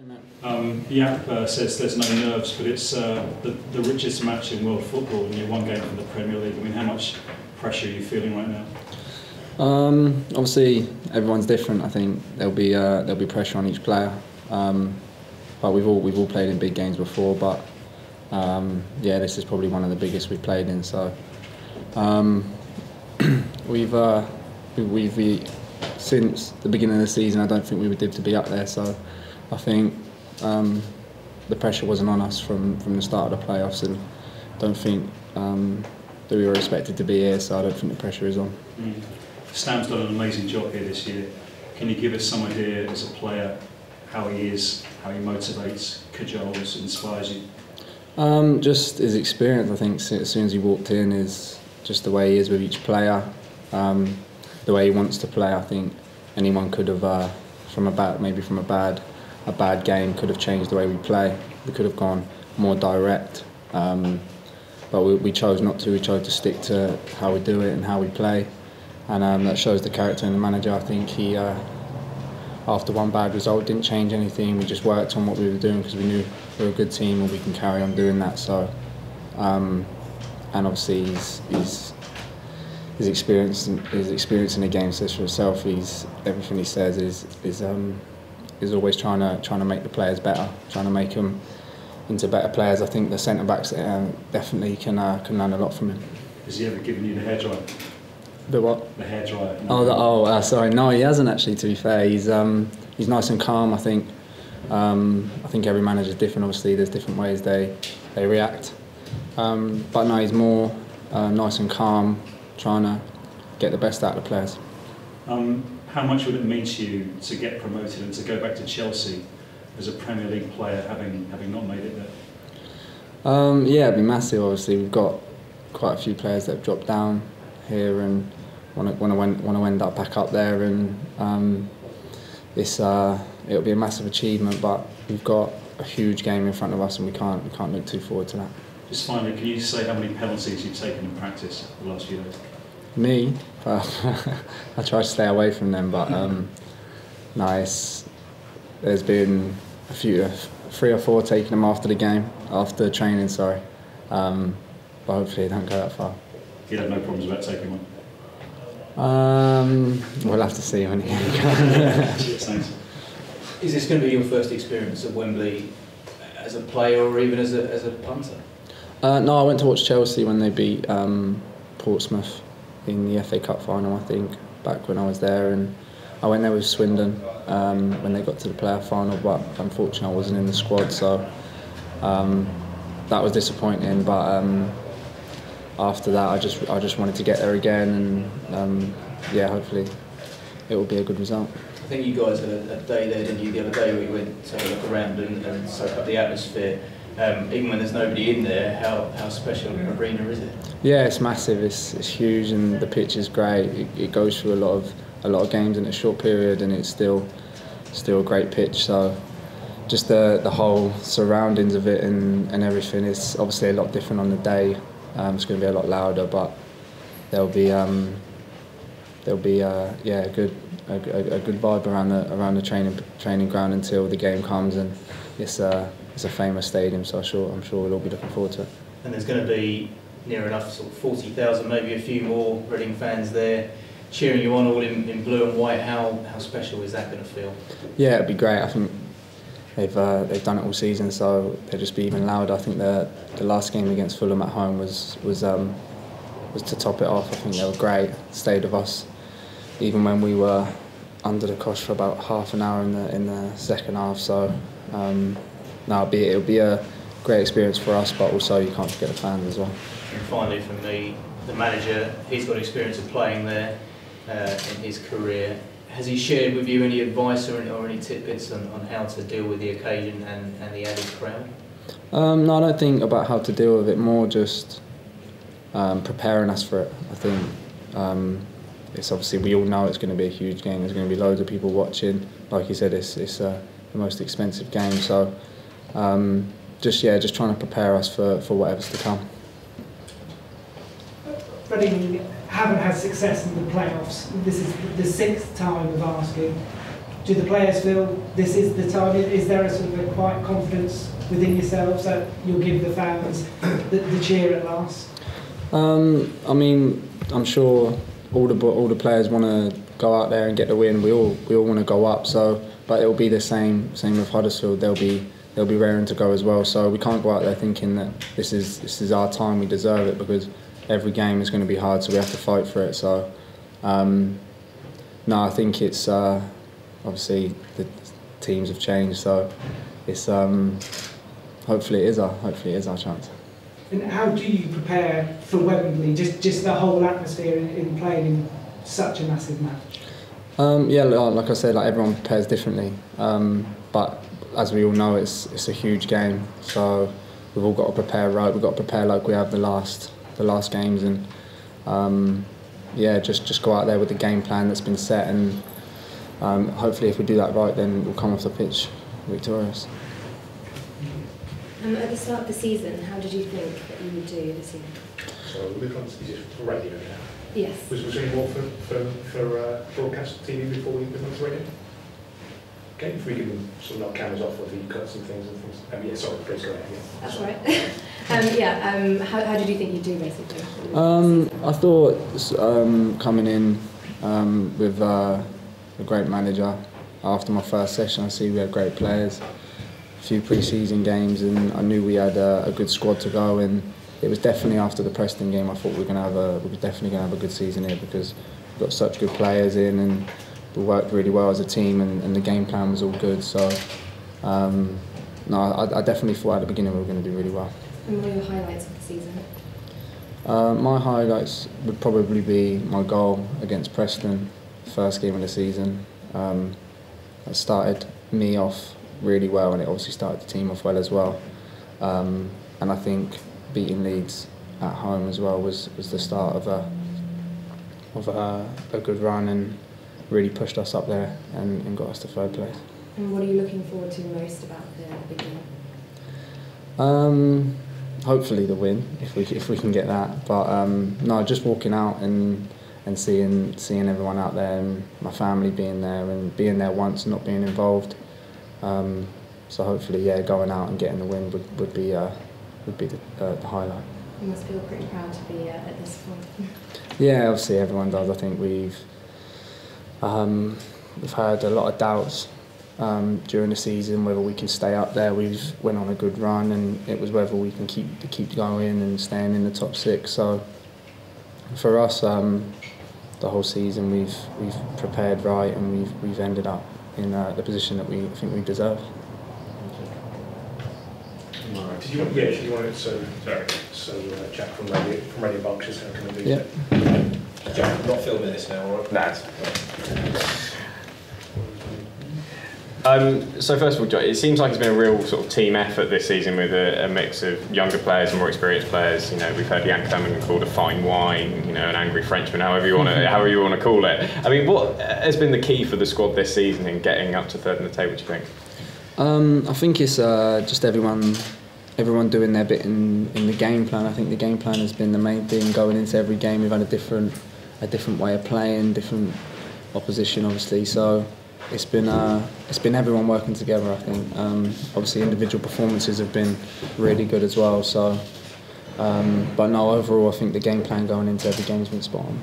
The app says there's no nerves, but it's the richest match in world football, and you're one game from the Premier League. I mean, how much pressure are you feeling right now? Obviously, everyone's different. I think there'll be pressure on each player, but we've all played in big games before. But yeah, this is probably one of the biggest we've played in. So we've since the beginning of the season, I don't think we were due to be up there. So I think the pressure wasn't on us from the start of the playoffs, and don't think that we were expected to be here. So I don't think the pressure is on. Stam's done an amazing job here this year. Can you give us some idea as a player how he is, how he motivates, cajoles, inspires you? Just his experience. I think as soon as he walked in, is just the way he is with each player, the way he wants to play. I think anyone could have, from a bad game, could have changed the way we play. We could have gone more direct, but we chose not to. We chose to stick to how we do it and how we play. And that shows the character in the manager. I think he, after one bad result, didn't change anything. We just worked on what we were doing because we knew we were a good team and we can carry on doing that. So, and obviously his experience in the game says for himself. Everything he says is always trying to make the players better, trying to make them into better players. I think the centre backs definitely can learn a lot from him. Has he ever given you the hairdryer? The what? The hairdryer. No. Sorry, no, he hasn't actually. To be fair, he's nice and calm. I think every manager's different. Obviously, there's different ways they react. But no, he's more nice and calm, trying to get the best out of the players. How much would it mean to you to get promoted and to go back to Chelsea as a Premier League player, having not made it there? Yeah, it'd be massive. Obviously, we've got quite a few players that have dropped down here and want to end up back up there, and it'll be a massive achievement. But we've got a huge game in front of us, and we can't look too forward to that. Just finally, can you say how many penalties you've taken in practice the last few days? Me, I try to stay away from them, but there's been a few, 3 or 4 taking them after the game, after training. Sorry, but hopefully it don't go that far. You'd have no problems about taking one? We'll have to see when he Cheers, thanks. Is this going to be your first experience at Wembley as a player or even as a punter? No, I went to watch Chelsea when they beat Portsmouth in the FA Cup final, I think, back when I was there, and I went there with Swindon when they got to the playoff final, but unfortunately I wasn't in the squad, so that was disappointing. But after that, I just wanted to get there again, and yeah, hopefully it will be a good result. I think you guys had a day there, didn't you, the other day where you went to have a look around and soak up the atmosphere. Even when there's nobody in there, how special an arena is it? Yeah, it's massive. It's huge, and the pitch is great. It goes through a lot of games in a short period, and it's still a great pitch. So just the whole surroundings of it and everything is obviously a lot different on the day. It's going to be a lot louder, but there'll be a good vibe around the training ground until the game comes, and it's a famous stadium, so I'm sure we'll all be looking forward to it. And there's going to be near enough sort of 40,000, maybe a few more Reading fans there cheering you on, all in blue and white. How special is that going to feel? Yeah, it'd be great. I think they've done it all season, so they'll just be even louder. I think the last game against Fulham at home was to top it off. I think they were great. Stayed with us even when we were under the cosh for about half an hour in the second half. So it'll be a great experience for us, but also you can't forget the fans as well. And finally, from the manager, he's got experience of playing there in his career. Has he shared with you any advice or any tidbits on how to deal with the occasion and the added crowd? No, I don't think about how to deal with it, more just preparing us for it. I think it's obviously, we all know it's going to be a huge game. There's going to be loads of people watching. Like you said, it's the most expensive game. So just trying to prepare us for whatever's to come. Reading haven't had success in the playoffs. This is the 6th time of asking. do the players feel this is the time? Is there a sort of a quiet confidence within yourselves that you'll give the fans the cheer at last? I mean, I'm sure all the players want to go out there and get the win. We all want to go up. So, but it'll be the same with Huddersfield. They'll be raring to go as well. So we can't go out there thinking that this is our time. We deserve it, because every game is going to be hard. So we have to fight for it. So, no, I think it's obviously the teams have changed. So it's hopefully it is our chance. And how do you prepare for Wembley? Just the whole atmosphere in playing in such a massive match. Yeah, like I said, like everyone prepares differently. But as we all know, it's a huge game. So we've all got to prepare right. We've got to prepare like we have the last games, and yeah, just go out there with the game plan that's been set, and hopefully if we do that right, then we'll come off the pitch victorious. At the start of the season, how did you think that you would do this year? So we've got for radio now. Yes. Was there any more for broadcast TV before we went to radio? Okay, if we can sort of knock cameras off, or if you cut some things and things. Yeah, sorry, please go ahead. Yeah. That's all right. How did you think you'd do basically? I thought coming in with a great manager. After my first session, I see we had great players. A few pre-season games, and I knew we had a good squad to go. And it was definitely after the Preston game, I thought we were definitely going to have a good season here, because we've got such good players in, and we worked really well as a team, and the game plan was all good. So no, I definitely thought at the beginning we were going to do really well. And what are your highlights of the season? My highlights would probably be my goal against Preston, first game of the season. That started me off really well, and it obviously started the team off well as well. And I think beating Leeds at home as well was the start of a good run, and really pushed us up there and got us to third place. And what are you looking forward to most about the big game? Hopefully the win, if we can get that. But no, just walking out and seeing everyone out there, and my family being there, and being there once and not being involved. So hopefully, yeah, going out and getting the win would be the highlight. You must feel pretty proud to be at this point. Yeah, obviously everyone does. I think we've had a lot of doubts during the season whether we can stay up there. We've went on a good run, and it was whether we can keep going and staying in the top six. So for us, the whole season we've prepared right, and we've ended up in the position that we think we deserve. Did you want it? So Jack from Radio Box is going to come and do Yeah. Jack, I'm not filming this now, all right? Nah. So first of all, John, it seems like it's been a real sort of team effort this season, with a mix of younger players and more experienced players. You know, we've heard Yann Clement called a fine wine, you know, an angry Frenchman, however you want to call it. I mean, what has been the key for the squad this season in getting up to third in the table, do you think? I think it's just everyone doing their bit in the game plan. I think the game plan has been the main thing going into every game. We've had a different way of playing, different opposition, obviously. So it's been everyone working together, I think. Obviously individual performances have been really good as well. So, but no, overall I think the game plan going into every game has been spot on.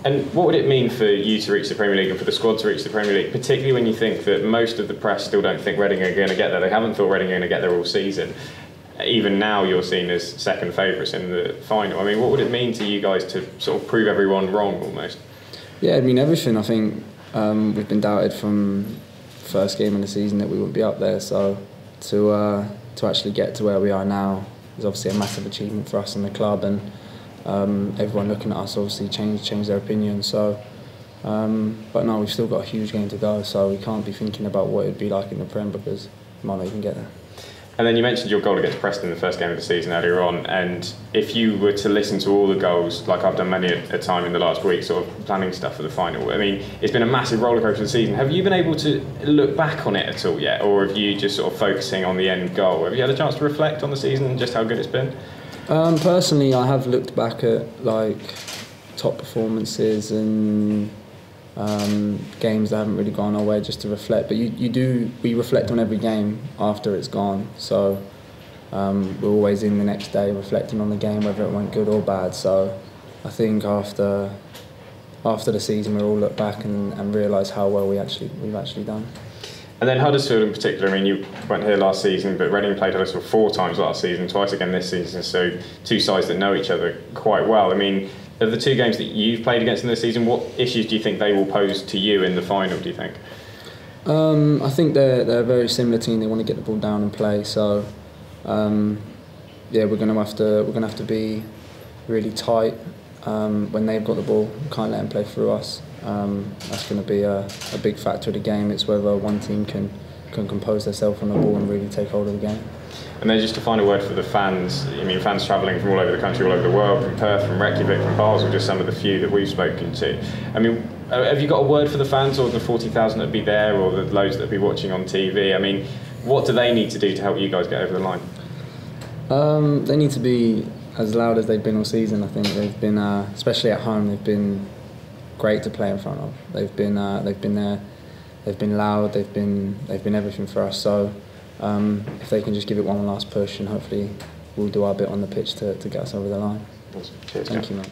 And what would it mean for you to reach the Premier League and for the squad to reach the Premier League, particularly when you think that most of the press still don't think Reading are going to get there? They haven't thought Reading are going to get there all season. Even now you're seen as second favourites in the final. I mean, what would it mean to you guys to sort of prove everyone wrong almost? Yeah, I mean everything. I think we've been doubted from first game of the season that we wouldn't be up there. So to actually get to where we are now is obviously a massive achievement for us in the club, and everyone looking at us obviously changed their opinion. So, but no, we've still got a huge game to go. So we can't be thinking about what it'd be like in the Prem, because we might not even get there. And then you mentioned your goal against Preston in the first game of the season earlier on, and if you were to listen to all the goals, like I've done many a time in the last week, sort of planning stuff for the final, I mean, it's been a massive rollercoaster of the season. Have you been able to look back on it at all yet, or have you just sort of focusing on the end goal? Have you had a chance to reflect on the season and just how good it's been? Personally, I have looked back at like top performances and games that haven't really gone our way, just to reflect. But we reflect on every game after it's gone. So we're always in the next day reflecting on the game, whether it went good or bad. So I think after the season, we'll all look back and realise how well we've actually done. And then Huddersfield in particular, I mean, you weren't here last season, but Reading played Huddersfield 4 times last season, twice again this season, so two sides that know each other quite well. I mean, of the 2 games that you've played against them this season, what issues do you think they will pose to you in the final, do you think? I think they're a very similar team. They want to get the ball down and play, so yeah, we're gonna have to be really tight when they've got the ball. We can't let them play through us. That's going to be a big factor of the game. It's whether one team can compose themselves on the ball and really take hold of the game. And then just a final word for the fans. I mean, fans travelling from all over the country, all over the world, from Perth, from Reykjavik, from Basel, just some of the few that we've spoken to. I mean, have you got a word for the fans, or the 40,000 that would be there, or the loads that would be watching on TV? I mean, what do they need to do to help you guys get over the line? They need to be as loud as they've been all season. I think they've been, especially at home, they've been great to play in front of. They've been there, they've been loud, they've been everything for us. So if they can just give it one last push, and hopefully we'll do our bit on the pitch to get us over the line. Awesome. Cheers, Thank you, mate.